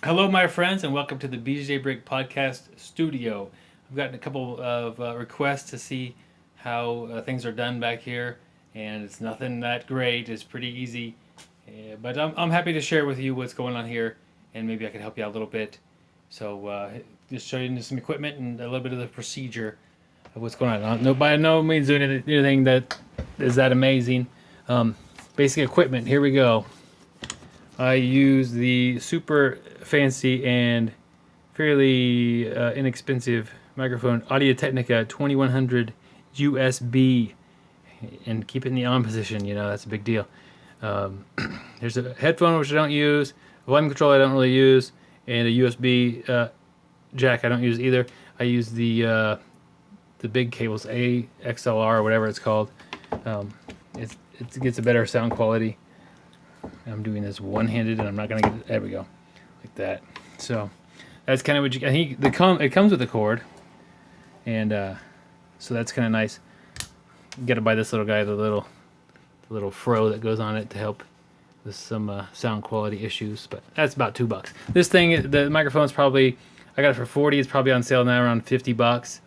Hello, my friends, and welcome to the BjjBrick podcast studio. I've gotten a couple of requests to see how things are done back here, and it's nothing that great. It's pretty easy, but I'm happy to share with you what's going on here, and maybe I can help you out a little bit. So just show you some equipment and a little bit of the procedure of what's going on. No, by no means doing anything that is that amazing. Basic equipment. Here we go. I use the super fancy and fairly inexpensive microphone Audio-Technica 2100 USB, and keep it in the on position. You know, that's a big deal. There's a headphone which I don't use, a volume control I don't really use, and a USB jack I don't use either. I use the big cables, AXLR or whatever it's called. It gets a better sound quality. I'm doing this one-handed, and I'm not gonna get it. There we go, like that. So that's kind of what you. I think it comes with a cord, and so that's kind of nice. You got to buy this little guy, the little fro that goes on it to help with some sound quality issues. But that's about $2. This thing, the microphone's probably, I got it for 40. It's probably on sale now around $50.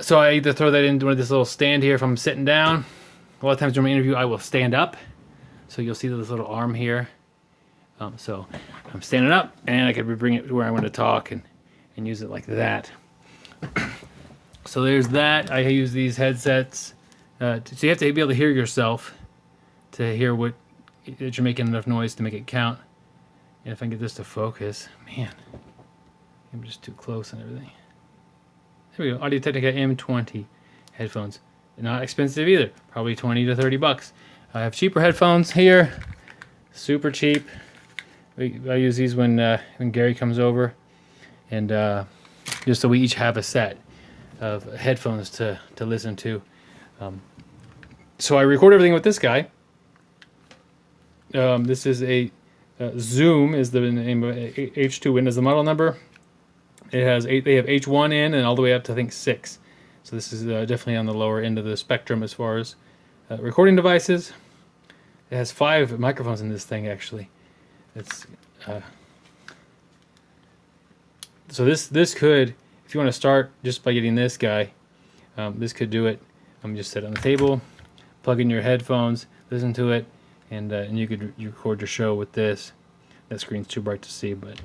So I either throw that into this little stand here if I'm sitting down. A lot of times during my interview, I will stand up. So you'll see this little arm here. So I'm standing up, and I could bring it to where I want to talk and use it like that. So there's that. I use these headsets. So you have to be able to hear yourself to hear that you're making enough noise to make it count. And if I can get this to focus, man, I'm just too close and everything. There we go. Audio-Technica M20 headphones. They're not expensive either. Probably $20 to $30. I have cheaper headphones here, super cheap. I use these when Gary comes over, and just so we each have a set of headphones to listen to. So I record everything with this guy. This is a Zoom is the name of H2 Win is the model number. It has they have H1 in and all the way up to I think 6. So this is definitely on the lower end of the spectrum as far as recording devices. It has 5 microphones in this thing, actually. It's so this could, if you want to start just by getting this guy, this could do it. Just sit on the table, plug in your headphones, listen to it, and you could record your show with this. That screen's too bright to see, but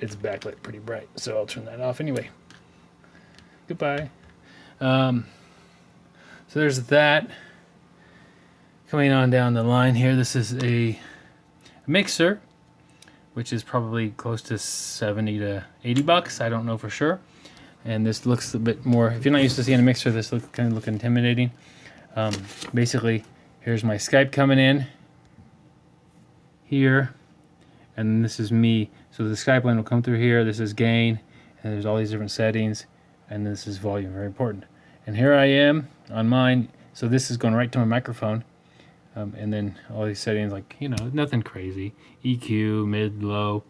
it's backlit pretty bright, so I'll turn that off anyway. Goodbye. So there's that. Coming on down the line here, this is a mixer, which is probably close to $70 to $80. I don't know for sure. And this looks a bit more, if you're not used to seeing a mixer, this kind of look intimidating. Basically, here's my Skype coming in here, and this is me. So the Skype line will come through here. This is gain, and there's all these different settings, and this is volume, very important. And here I am on mine. So this is going right to my microphone. And then all these settings, like, you know, nothing crazy. EQ, mid, low,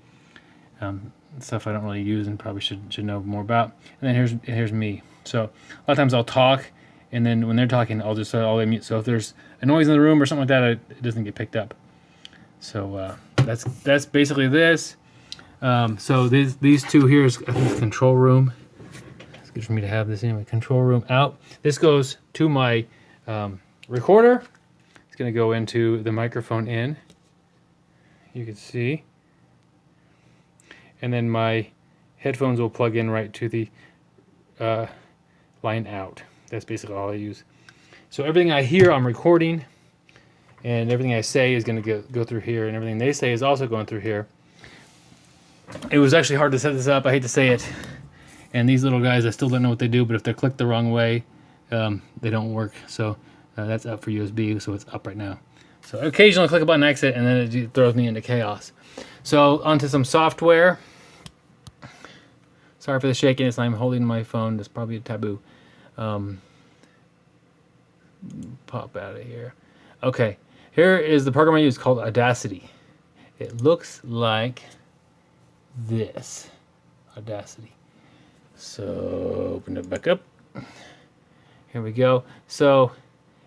stuff I don't really use and probably should know more about. And then here's me. So a lot of times I'll talk, and then when they're talking, I'll just all mute. So if there's a noise in the room or something like that, it doesn't get picked up. So that's basically this. So these two here is, I think, control room. It's good for me to have this anyway. Control room out. This goes to my recorder. It's going to go into the microphone in. You can see. And then my headphones will plug in right to the line out. That's basically all I use. So everything I hear, I'm recording, and everything I say is going to go through here, and everything they say is also going through here. It was actually hard to set this up. I hate to say it. And these little guys, I still don't know what they do, but if they're clicked the wrong way, they don't work. So that's up for USB, so it's up right now. So occasionally I click a button, exit, and then it throws me into chaos. So onto some software. Sorry for the shakiness. I'm holding my phone. That's probably a taboo. Pop out of here. Okay, here is the program I use called Audacity. It looks like this. Audacity. So open it back up. Here we go. So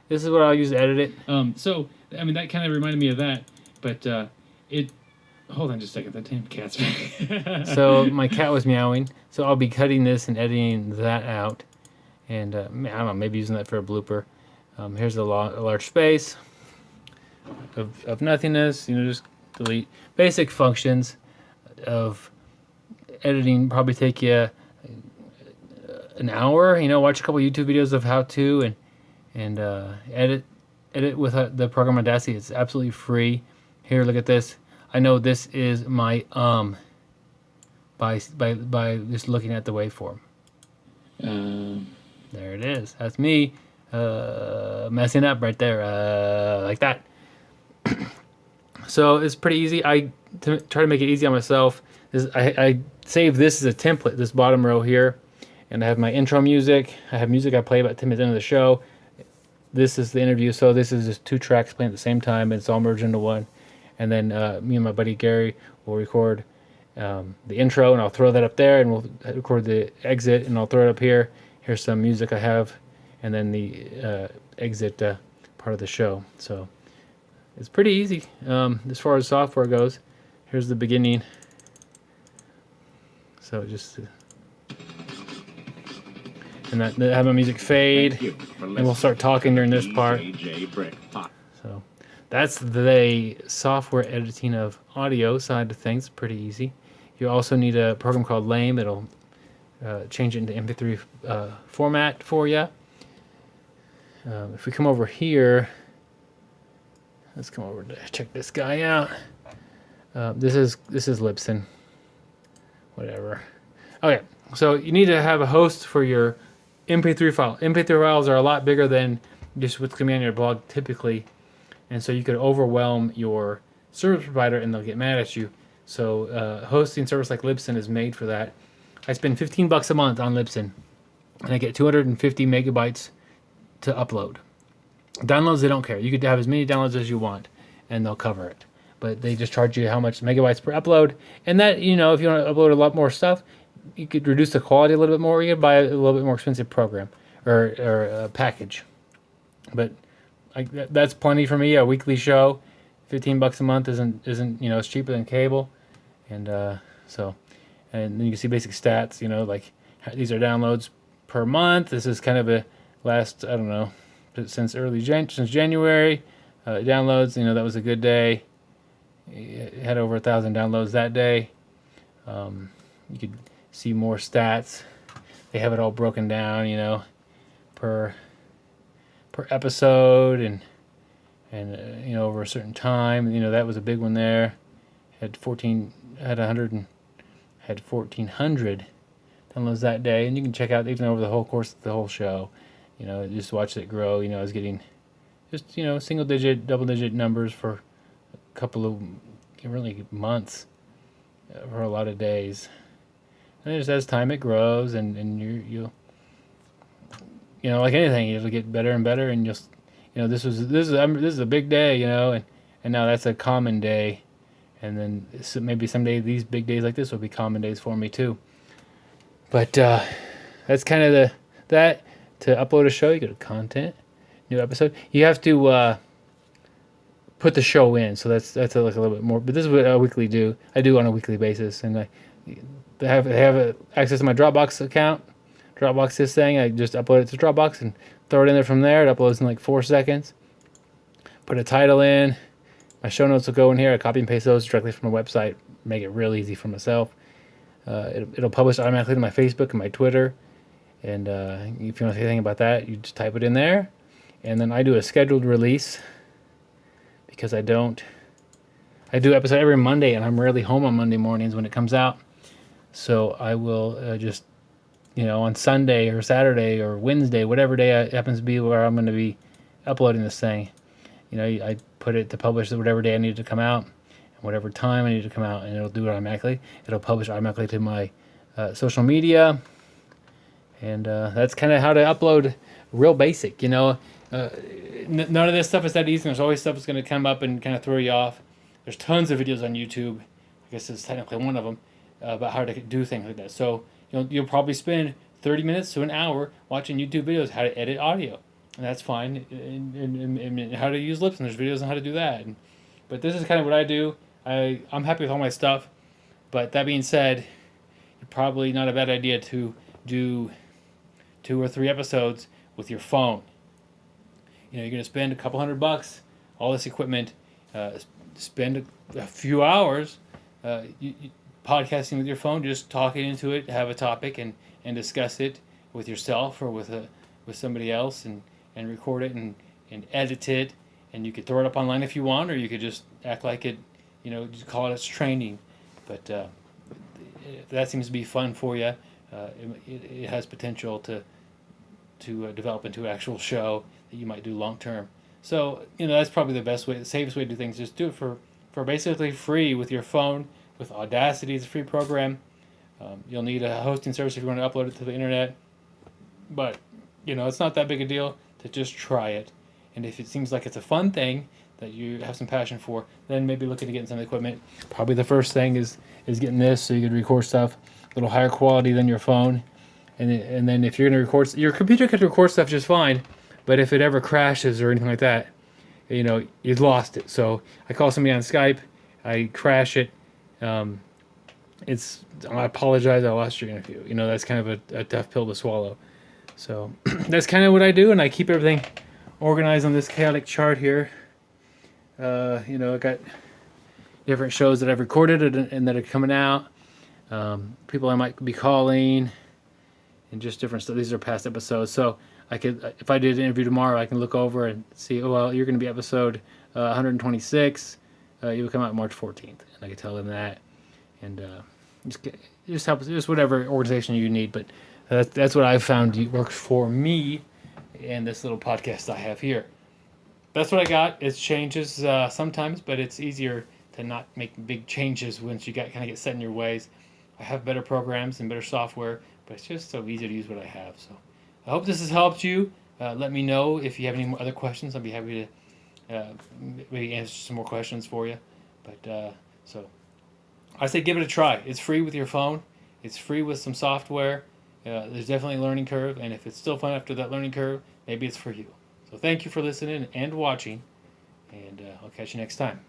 this is what I'll use to edit it. So I mean, that kind of reminded me of that, but Hold on just a second. That damn cat's back. So my cat was meowing. So I'll be cutting this and editing that out. And I don't know, maybe using that for a blooper. Here's a large space of nothingness. Just delete. Basic functions of editing probably take you an hour. Watch a couple YouTube videos of how to and edit with the program Audacity. It's absolutely free. Here, look at this. I know this is my by just looking at the waveform. There it is. That's me messing up right there, like that. So it's pretty easy. I try to make it easy on myself. I save this as a template, this bottom row here, and I have my intro music. I have music I play about 10 minutes into the show. This is the interview, so this is just 2 tracks playing at the same time, and it's all merged into one. And then me and my buddy Gary will record the intro, and I'll throw that up there, and we'll record the exit, and I'll throw it up here. Here's some music I have, and then the exit part of the show. So it's pretty easy as far as software goes. Here's the beginning. So just and that have my music fade, and we'll start talking during this part. So that's the software editing of audio side of things. Pretty easy. You also need a program called Lame. It'll change it into MP3 format for you. If we come over here, let's come over to check this guy out. This is Libsyn. Whatever. Okay, so you need to have a host for your MP3 file. MP3 files are a lot bigger than just what's going to be on your blog typically, and so you could overwhelm your service provider and they'll get mad at you. So hosting service like Libsyn is made for that. I spend $15 a month on Libsyn, and I get 250 megabytes to upload. Downloads, they don't care. You could have as many downloads as you want, and they'll cover it. But they just charge you how much megabytes per upload. And that, if you want to upload a lot more stuff, you could reduce the quality a little bit more. You could buy a little bit more expensive program or a package. But that's plenty for me. A weekly show, $15 a month isn't it's cheaper than cable. And and then you can see basic stats. Like these are downloads per month. This is kind of a last, I don't know, since since January. Downloads. That was a good day. It had over 1,000 downloads that day. You could see more stats. They have it all broken down, per episode and over a certain time. That was a big one there. Had 1,400 downloads that day, and you can check out even over the whole course of the whole show. Just watch it grow. I was getting just single digit, double digit numbers for a couple of really months, for a lot of days. And just as time it grows, and you'll like anything, it'll get better and better, and this is a big day, and now that's a common day, and then maybe someday these big days like this will be common days for me too. But that's kind of that to upload a show. You go to content, new episode. You have to put the show in, so that's like a little bit more. But this is what I do on a weekly basis, and they have access to my Dropbox account. Dropbox this thing. I just upload it to Dropbox and throw it in there from there. It uploads in like 4 seconds. Put a title in. My show notes will go in here. I copy and paste those directly from my website. Make it real easy for myself. It'll publish automatically to my Facebook and my Twitter. And if you want to say anything about that, you just type it in there. And then I do a scheduled release, because I do episode every Monday, and I'm rarely home on Monday mornings when it comes out. So I will just, on Sunday or Saturday or Wednesday, whatever day it happens to be where I'm going to be uploading this thing, I put it to publish whatever day I need it to come out, and whatever time I need it to come out, and it'll do it automatically. It'll publish automatically to my social media, and that's kind of how to upload. Real basic, none of this stuff is that easy. There's always stuff that's going to come up and kind of throw you off. There's tons of videos on YouTube. I guess it's technically one of them about how to do things like that. So you'll probably spend 30 minutes to an hour watching YouTube videos how to edit audio, and that's fine. And how to use Libsyn. There's videos on how to do that. But this is kind of what I do. I'm happy with all my stuff. But that being said, probably not a bad idea to do 2 or 3 episodes with your phone. You're going to spend a couple $100, all this equipment, spend a few hours podcasting with your phone, just talking into it, have a topic and discuss it with yourself or with somebody else and record it and edit it. And you could throw it up online if you want, or you could just act like it, just call it as training. But that seems to be fun for you. It has potential to develop into an actual show that you might do long term. So that's probably the best way, the safest way to do things. Just do it for basically free with your phone, with Audacity. It's a free program. You'll need a hosting service if you want to upload it to the internet. But it's not that big a deal to just try it. And if it seems like it's a fun thing that you have some passion for, then maybe look into getting some equipment. Probably the first thing is getting this so you can record stuff a little higher quality than your phone. And then if you're going to record, your computer can record stuff just fine, but if it ever crashes or anything like that, you've lost it. So I call somebody on Skype, I crash it. I apologize, I lost your interview. That's kind of a tough pill to swallow. So that's kind of what I do, and I keep everything organized on this chaotic chart here. I got different shows that I've recorded and that are coming out. People I might be calling, and just different stuff. These are past episodes, so I could, if I did an interview tomorrow, I can look over and see. Oh well, you're going to be episode 126. You will come out March 14th, and I could tell them that, and just help, just whatever organization you need. But that's what I've found works for me, and this little podcast I have here. That's what I got. It changes sometimes, but it's easier to not make big changes once you kind of get set in your ways. I have better programs and better software, but it's just so easy to use what I have. So I hope this has helped you. Let me know if you have any other questions. I'd be happy to maybe answer some more questions for you. But so I say give it a try. It's free with your phone. It's free with some software. There's definitely a learning curve, and if it's still fun after that learning curve, maybe it's for you. So thank you for listening and watching, and I'll catch you next time.